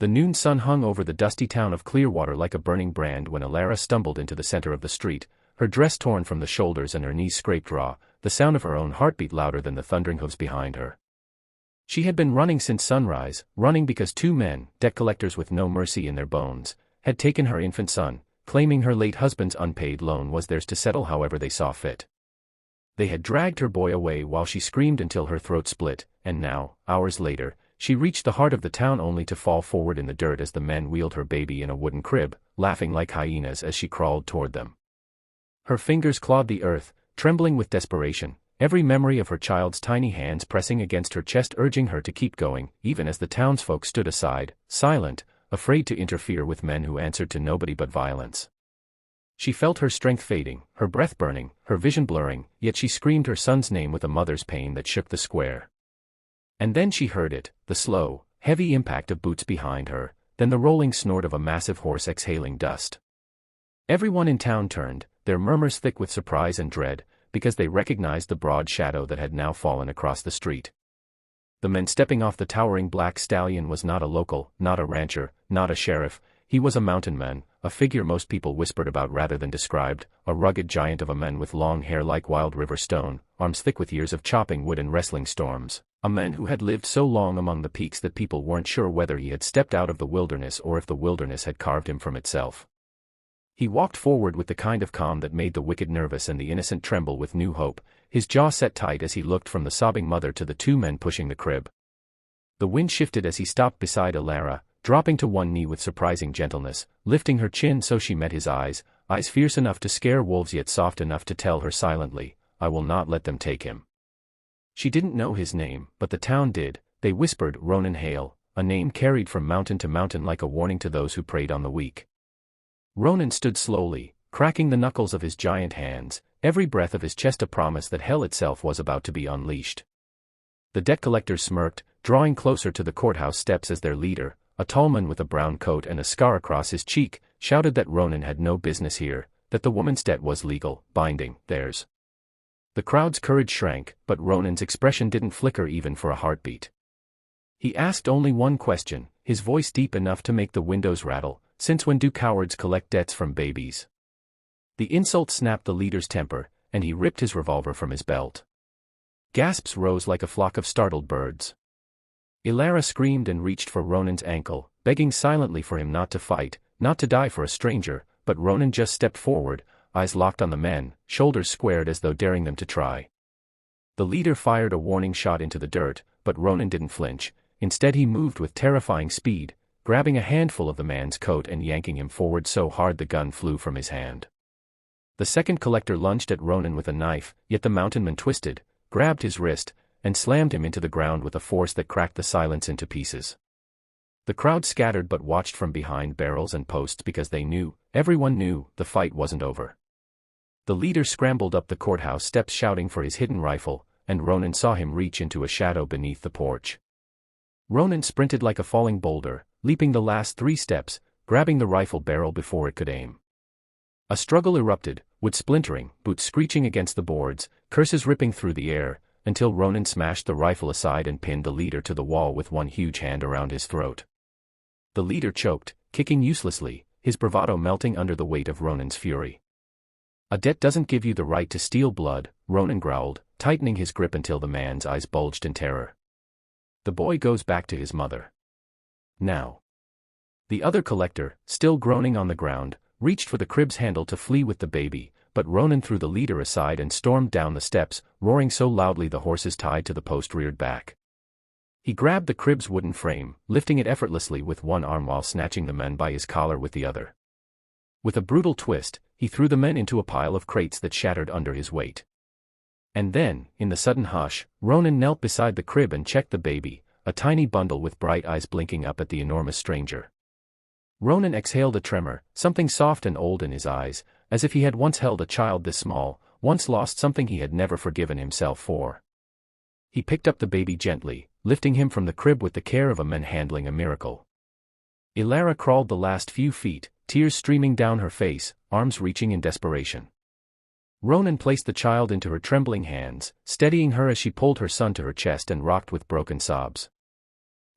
The noon sun hung over the dusty town of Clearwater like a burning brand when Ilara stumbled into the center of the street, her dress torn from the shoulders and her knees scraped raw, the sound of her own heartbeat louder than the thundering hooves behind her. She had been running since sunrise, running because two men, debt collectors with no mercy in their bones, had taken her infant son, claiming her late husband's unpaid loan was theirs to settle however they saw fit. They had dragged her boy away while she screamed until her throat split, and now, hours later, she reached the heart of the town only to fall forward in the dirt as the men wheeled her baby in a wooden crib, laughing like hyenas as she crawled toward them. Her fingers clawed the earth, trembling with desperation, every memory of her child's tiny hands pressing against her chest urging her to keep going, even as the townsfolk stood aside, silent, afraid to interfere with men who answered to nobody but violence. She felt her strength fading, her breath burning, her vision blurring, yet she screamed her son's name with a mother's pain that shook the square. And then she heard it, the slow, heavy impact of boots behind her, then the rolling snort of a massive horse exhaling dust. Everyone in town turned, their murmurs thick with surprise and dread, because they recognized the broad shadow that had now fallen across the street. The man stepping off the towering black stallion was not a local, not a rancher, not a sheriff, he was a mountain man, a figure most people whispered about rather than described, a rugged giant of a man with long hair like wild river stone, arms thick with years of chopping wood and wrestling storms, a man who had lived so long among the peaks that people weren't sure whether he had stepped out of the wilderness or if the wilderness had carved him from itself. He walked forward with the kind of calm that made the wicked nervous and the innocent tremble with new hope, his jaw set tight as he looked from the sobbing mother to the two men pushing the crib. The wind shifted as he stopped beside Ilara, dropping to one knee with surprising gentleness, lifting her chin so she met his eyes fierce enough to scare wolves yet soft enough to tell her silently, "I will not let them take him." She didn't know his name, but the town did. They whispered Ronan Hale, a name carried from mountain to mountain like a warning to those who preyed on the weak. Ronan stood slowly, cracking the knuckles of his giant hands, every breath of his chest a promise that hell itself was about to be unleashed. The debt collectors smirked, drawing closer to the courthouse steps as their leader, a tall man with a brown coat and a scar across his cheek, shouted that Ronan had no business here, that the woman's debt was legal, binding, theirs. The crowd's courage shrank, but Ronan's expression didn't flicker even for a heartbeat. He asked only one question, his voice deep enough to make the windows rattle, "Since when do cowards collect debts from babies?" The insult snapped the leader's temper, and he ripped his revolver from his belt. Gasps rose like a flock of startled birds. Ilara screamed and reached for Ronan's ankle, begging silently for him not to fight, not to die for a stranger, but Ronan just stepped forward, eyes locked on the men, shoulders squared as though daring them to try. The leader fired a warning shot into the dirt, but Ronan didn't flinch. Instead he moved with terrifying speed, grabbing a handful of the man's coat and yanking him forward so hard the gun flew from his hand. The second collector lunged at Ronan with a knife, yet the mountainman twisted, grabbed his wrist, and slammed him into the ground with a force that cracked the silence into pieces. The crowd scattered but watched from behind barrels and posts because they knew, everyone knew, the fight wasn't over. The leader scrambled up the courthouse steps shouting for his hidden rifle, and Ronan saw him reach into a shadow beneath the porch. Ronan sprinted like a falling boulder, leaping the last 3 steps, grabbing the rifle barrel before it could aim. A struggle erupted, wood splintering, boots screeching against the boards, curses ripping through the air, until Ronan smashed the rifle aside and pinned the leader to the wall with one huge hand around his throat. The leader choked, kicking uselessly, his bravado melting under the weight of Ronan's fury. "A debt doesn't give you the right to steal blood," Ronan growled, tightening his grip until the man's eyes bulged in terror. "The boy goes back to his mother. Now." The other collector, still groaning on the ground, reached for the crib's handle to flee with the baby, but Ronan threw the leader aside and stormed down the steps, roaring so loudly the horses tied to the post reared back. He grabbed the crib's wooden frame, lifting it effortlessly with one arm while snatching the man by his collar with the other. With a brutal twist, he threw the men into a pile of crates that shattered under his weight. And then, in the sudden hush, Ronan knelt beside the crib and checked the baby, a tiny bundle with bright eyes blinking up at the enormous stranger. Ronan exhaled a tremor, something soft and old in his eyes, as if he had once held a child this small, once lost something he had never forgiven himself for. He picked up the baby gently, lifting him from the crib with the care of a man handling a miracle. Ilara crawled the last few feet, tears streaming down her face, arms reaching in desperation. Ronan placed the child into her trembling hands, steadying her as she pulled her son to her chest and rocked with broken sobs.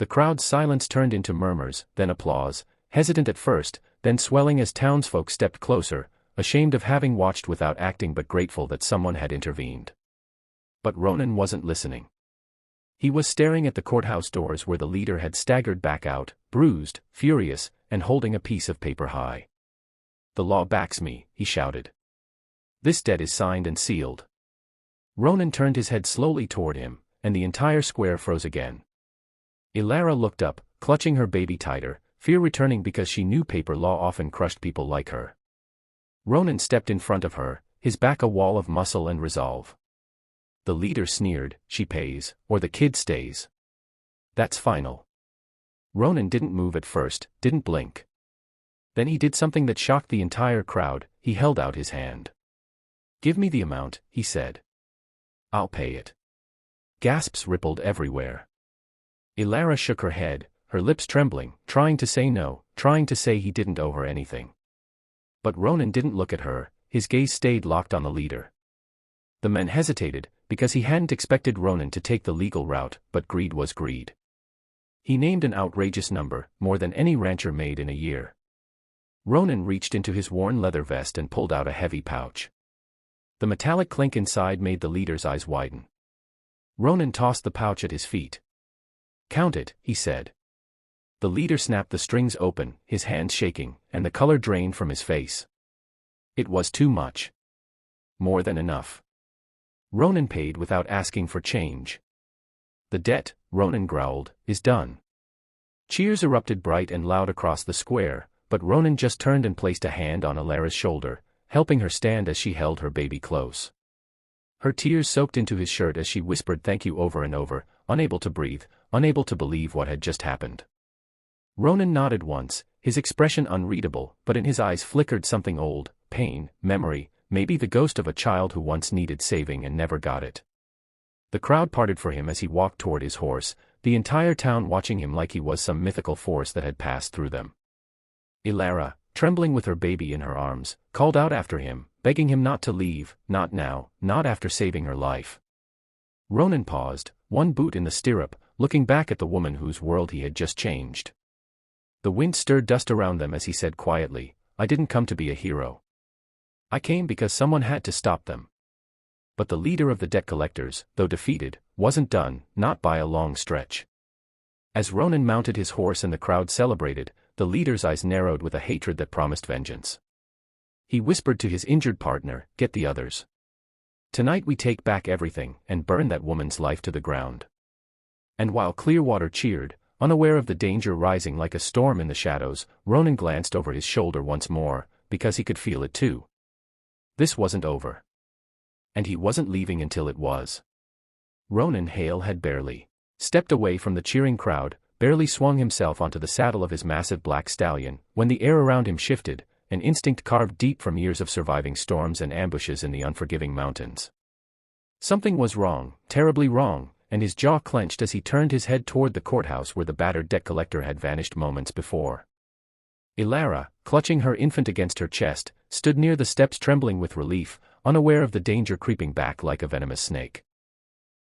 The crowd's silence turned into murmurs, then applause, hesitant at first, then swelling as townsfolk stepped closer, ashamed of having watched without acting but grateful that someone had intervened. But Ronan wasn't listening. He was staring at the courthouse doors where the leader had staggered back out, bruised, furious, and holding a piece of paper high. "The law backs me," he shouted. "This debt is signed and sealed." Ronan turned his head slowly toward him, and the entire square froze again. Ilara looked up, clutching her baby tighter, fear returning because she knew paper law often crushed people like her. Ronan stepped in front of her, his back a wall of muscle and resolve. The leader sneered, "She pays, or the kid stays. That's final." Ronan didn't move at first, didn't blink. Then he did something that shocked the entire crowd. He held out his hand. "Give me the amount," he said. "I'll pay it." Gasps rippled everywhere. Ilara shook her head, her lips trembling, trying to say no, trying to say he didn't owe her anything. But Ronan didn't look at her, his gaze stayed locked on the leader. The men hesitated, because he hadn't expected Ronan to take the legal route, but greed was greed. He named an outrageous number, more than any rancher made in a year. Ronan reached into his worn leather vest and pulled out a heavy pouch. The metallic clink inside made the leader's eyes widen. Ronan tossed the pouch at his feet. "Count it," he said. The leader snapped the strings open, his hands shaking, and the color drained from his face. It was too much. More than enough. Ronan paid without asking for change. "The debt," Ronan growled, "is done." Cheers erupted bright and loud across the square, but Ronan just turned and placed a hand on Ilara's shoulder, helping her stand as she held her baby close. Her tears soaked into his shirt as she whispered thank you over and over, unable to breathe, unable to believe what had just happened. Ronan nodded once, his expression unreadable, but in his eyes flickered something old, pain, memory, maybe the ghost of a child who once needed saving and never got it. The crowd parted for him as he walked toward his horse, the entire town watching him like he was some mythical force that had passed through them. Ilara, trembling with her baby in her arms, called out after him, begging him not to leave, not now, not after saving her life. Ronan paused, one boot in the stirrup, looking back at the woman whose world he had just changed. The wind stirred dust around them as he said quietly, "I didn't come to be a hero. I came because someone had to stop them." But the leader of the debt collectors, though defeated, wasn't done, not by a long stretch. As Ronan mounted his horse and the crowd celebrated, the leader's eyes narrowed with a hatred that promised vengeance. He whispered to his injured partner, "Get the others. Tonight we take back everything, and burn that woman's life to the ground." And while Clearwater cheered, unaware of the danger rising like a storm in the shadows, Ronan glanced over his shoulder once more, because he could feel it too. This wasn't over. And he wasn't leaving until it was. Ronan Hale had barely stepped away from the cheering crowd, barely swung himself onto the saddle of his massive black stallion, when the air around him shifted, an instinct carved deep from years of surviving storms and ambushes in the unforgiving mountains. Something was wrong, terribly wrong, and his jaw clenched as he turned his head toward the courthouse where the battered debt collector had vanished moments before. Ilara, clutching her infant against her chest, stood near the steps trembling with relief, unaware of the danger creeping back like a venomous snake.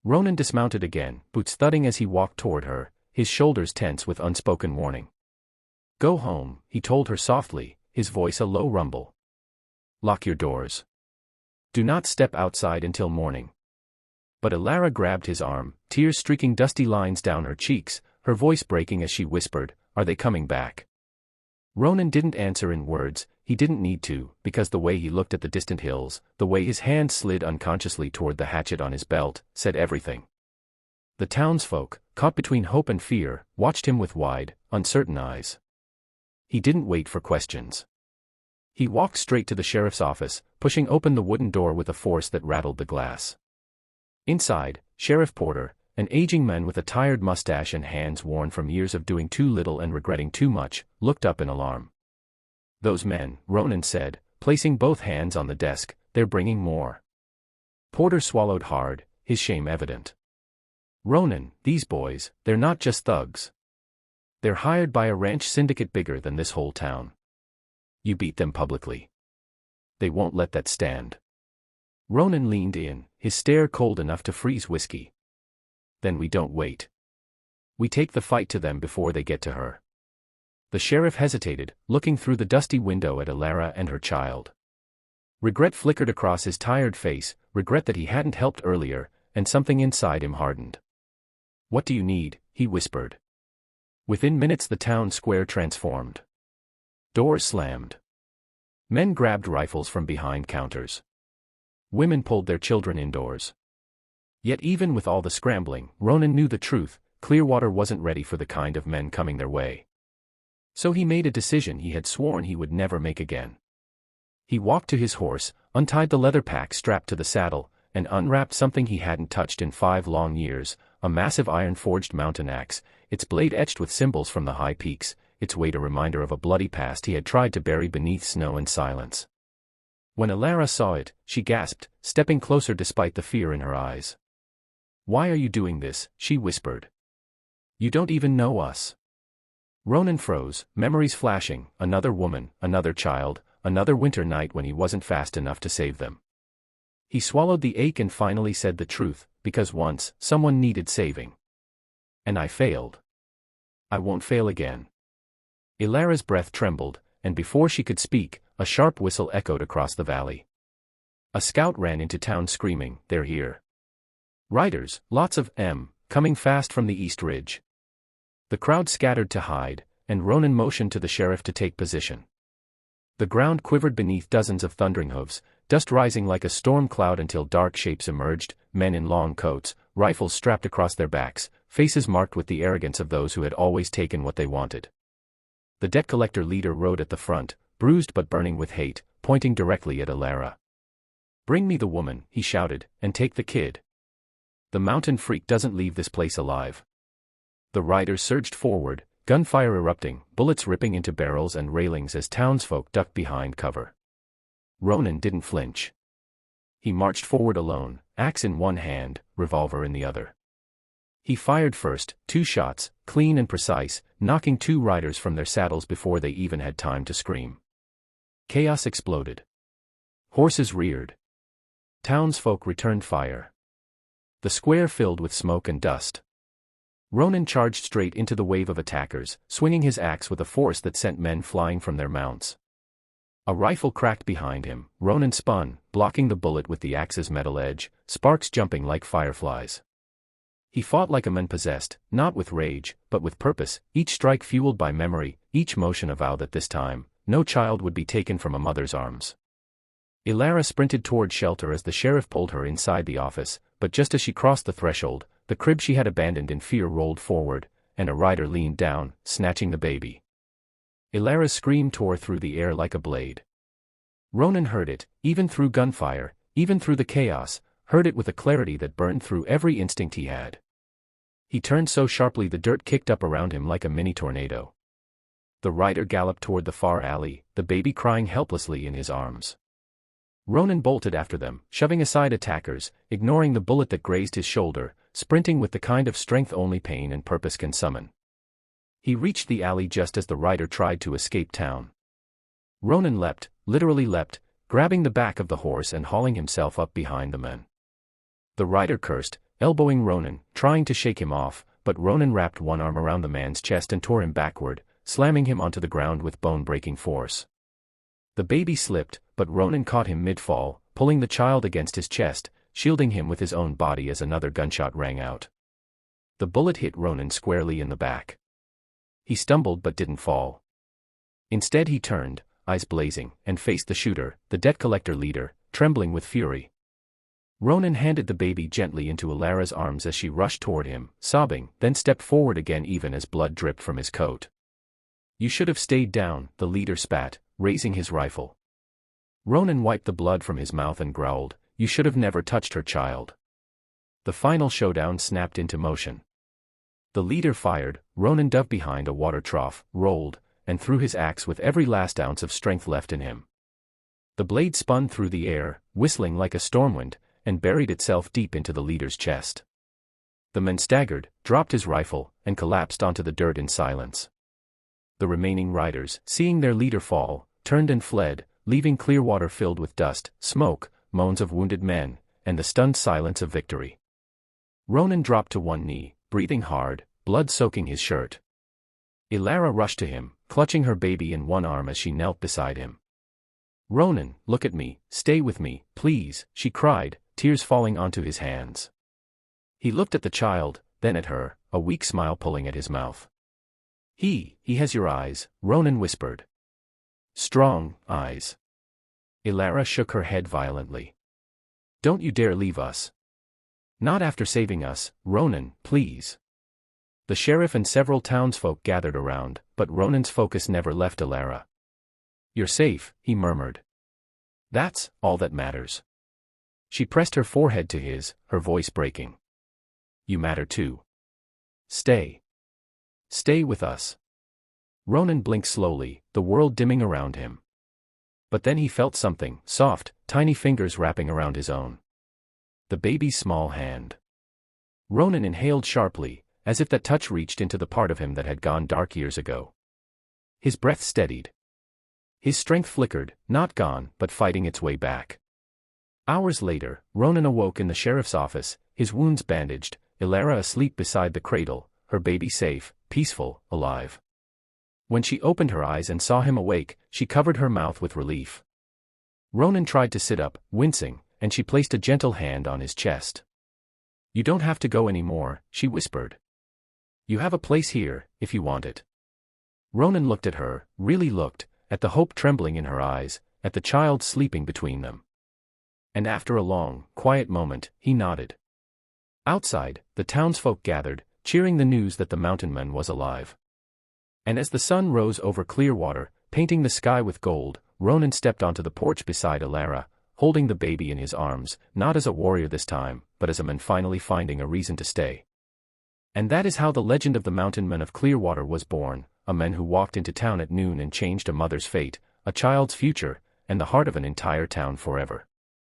Ronan dismounted again, boots thudding as he walked toward her, his shoulders tense with unspoken warning. "Go home," he told her softly, his voice a low rumble. "Lock your doors. Do not step outside until morning." But Ilara grabbed his arm, tears streaking dusty lines down her cheeks, her voice breaking as she whispered, "Are they coming back?" Ronan didn't answer in words, he didn't need to, because the way he looked at the distant hills, the way his hand slid unconsciously toward the hatchet on his belt, said everything. The townsfolk, caught between hope and fear, watched him with wide, uncertain eyes. He didn't wait for questions. He walked straight to the sheriff's office, pushing open the wooden door with a force that rattled the glass. Inside, Sheriff Porter, an aging man with a tired mustache and hands worn from years of doing too little and regretting too much, looked up in alarm. "Those men," Ronan said, placing both hands on the desk, "they're bringing more." Porter swallowed hard, his shame evident. "Ronan, these boys, they're not just thugs. They're hired by a ranch syndicate bigger than this whole town. You beat them publicly. They won't let that stand." Ronan leaned in, his stare cold enough to freeze whiskey. "Then we don't wait. We take the fight to them before they get to her. The sheriff hesitated, looking through the dusty window at Alara and her child. Regret flickered across his tired face, regret that he hadn't helped earlier, and something inside him hardened. "What do you need?" he whispered. Within minutes the town square transformed. Doors slammed. Men grabbed rifles from behind counters. Women pulled their children indoors. Yet even with all the scrambling, Ronan knew the truth: Clearwater wasn't ready for the kind of men coming their way. So he made a decision he had sworn he would never make again. He walked to his horse, untied the leather pack strapped to the saddle, and unwrapped something he hadn't touched in 5 long years, a massive iron-forged mountain axe, its blade etched with symbols from the high peaks, its weight a reminder of a bloody past he had tried to bury beneath snow and silence. When Alara saw it, she gasped, stepping closer despite the fear in her eyes. "Why are you doing this?" she whispered. "You don't even know us." Ronan froze, memories flashing: another woman, another child, another winter night when he wasn't fast enough to save them. He swallowed the ache and finally said the truth, because once, someone needed saving. "And I failed. I won't fail again." Alara's breath trembled, and before she could speak, a sharp whistle echoed across the valley. A scout ran into town screaming, "They're here." Riders, lots of them, coming fast from the east ridge. The crowd scattered to hide, and Ronan motioned to the sheriff to take position. The ground quivered beneath dozens of thundering hooves, dust rising like a storm cloud until dark shapes emerged, men in long coats, rifles strapped across their backs, faces marked with the arrogance of those who had always taken what they wanted. The debt collector leader rode at the front, bruised but burning with hate, pointing directly at Alara. "Bring me the woman," he shouted, "and take the kid. The mountain freak doesn't leave this place alive." The riders surged forward, gunfire erupting, bullets ripping into barrels and railings as townsfolk ducked behind cover. Ronan didn't flinch. He marched forward alone, axe in one hand, revolver in the other. He fired first, 2 shots, clean and precise, knocking 2 riders from their saddles before they even had time to scream. Chaos exploded. Horses reared. Townsfolk returned fire. The square filled with smoke and dust. Ronan charged straight into the wave of attackers, swinging his axe with a force that sent men flying from their mounts. A rifle cracked behind him. Ronan spun, blocking the bullet with the axe's metal edge, sparks jumping like fireflies. He fought like a man possessed, not with rage, but with purpose, each strike fueled by memory, each motion a vow that this time, no child would be taken from a mother's arms. Alara sprinted toward shelter as the sheriff pulled her inside the office, but just as she crossed the threshold, the crib she had abandoned in fear rolled forward, and a rider leaned down, snatching the baby. Alara's scream tore through the air like a blade. Ronan heard it, even through gunfire, even through the chaos, heard it with a clarity that burned through every instinct he had. He turned so sharply the dirt kicked up around him like a mini tornado. The rider galloped toward the far alley, the baby crying helplessly in his arms. Ronan bolted after them, shoving aside attackers, ignoring the bullet that grazed his shoulder, sprinting with the kind of strength only pain and purpose can summon. He reached the alley just as the rider tried to escape town. Ronan leapt, literally leapt, grabbing the back of the horse and hauling himself up behind the men. The rider cursed, elbowing Ronan, trying to shake him off, but Ronan wrapped one arm around the man's chest and tore him backward, slamming him onto the ground with bone-breaking force. The baby slipped, but Ronan caught him mid-fall, pulling the child against his chest, shielding him with his own body as another gunshot rang out. The bullet hit Ronan squarely in the back. He stumbled but didn't fall. Instead he turned, eyes blazing, and faced the shooter, the debt collector leader, trembling with fury. Ronan handed the baby gently into Alara's arms as she rushed toward him, sobbing, then stepped forward again even as blood dripped from his coat. "You should have stayed down," the leader spat, raising his rifle. Ronan wiped the blood from his mouth and growled, "You should have never touched her, child." The final showdown snapped into motion. The leader fired, Ronan dove behind a water trough, rolled, and threw his axe with every last ounce of strength left in him. The blade spun through the air, whistling like a stormwind, and buried itself deep into the leader's chest. The man staggered, dropped his rifle, and collapsed onto the dirt in silence. The remaining riders, seeing their leader fall, turned and fled, leaving Clearwater filled with dust, smoke, moans of wounded men, and the stunned silence of victory. Ronan dropped to one knee, breathing hard, blood soaking his shirt. Ilara rushed to him, clutching her baby in one arm as she knelt beside him. "Ronan, look at me, stay with me, please," she cried, tears falling onto his hands. He looked at the child, then at her, a weak smile pulling at his mouth. He has your eyes," Ronan whispered. "Strong eyes." Ilara shook her head violently. "Don't you dare leave us. Not after saving us, Ronan, please." The sheriff and several townsfolk gathered around, but Ronan's focus never left Ilara. "You're safe," he murmured. "That's all that matters." She pressed her forehead to his, her voice breaking. "You matter too. Stay. Stay with us." Ronan blinked slowly, the world dimming around him. But then he felt something, soft, tiny fingers wrapping around his own. The baby's small hand. Ronan inhaled sharply, as if that touch reached into the part of him that had gone dark years ago. His breath steadied. His strength flickered, not gone, but fighting its way back. Hours later, Ronan awoke in the sheriff's office, his wounds bandaged, Ilara asleep beside the cradle, her baby safe, peaceful, alive. When she opened her eyes and saw him awake, she covered her mouth with relief. Ronan tried to sit up, wincing, and she placed a gentle hand on his chest. "You don't have to go anymore," she whispered. "You have a place here, if you want it." Ronan looked at her, really looked, at the hope trembling in her eyes, at the child sleeping between them. And after a long, quiet moment, he nodded. Outside, the townsfolk gathered, cheering the news that the mountain man was alive. And as the sun rose over Clearwater, painting the sky with gold, Ronan stepped onto the porch beside Ilara, holding the baby in his arms, not as a warrior this time, but as a man finally finding a reason to stay. And that is how the legend of the mountain man of Clearwater was born, a man who walked into town at noon and changed a mother's fate, a child's future, and the heart of an entire town forever.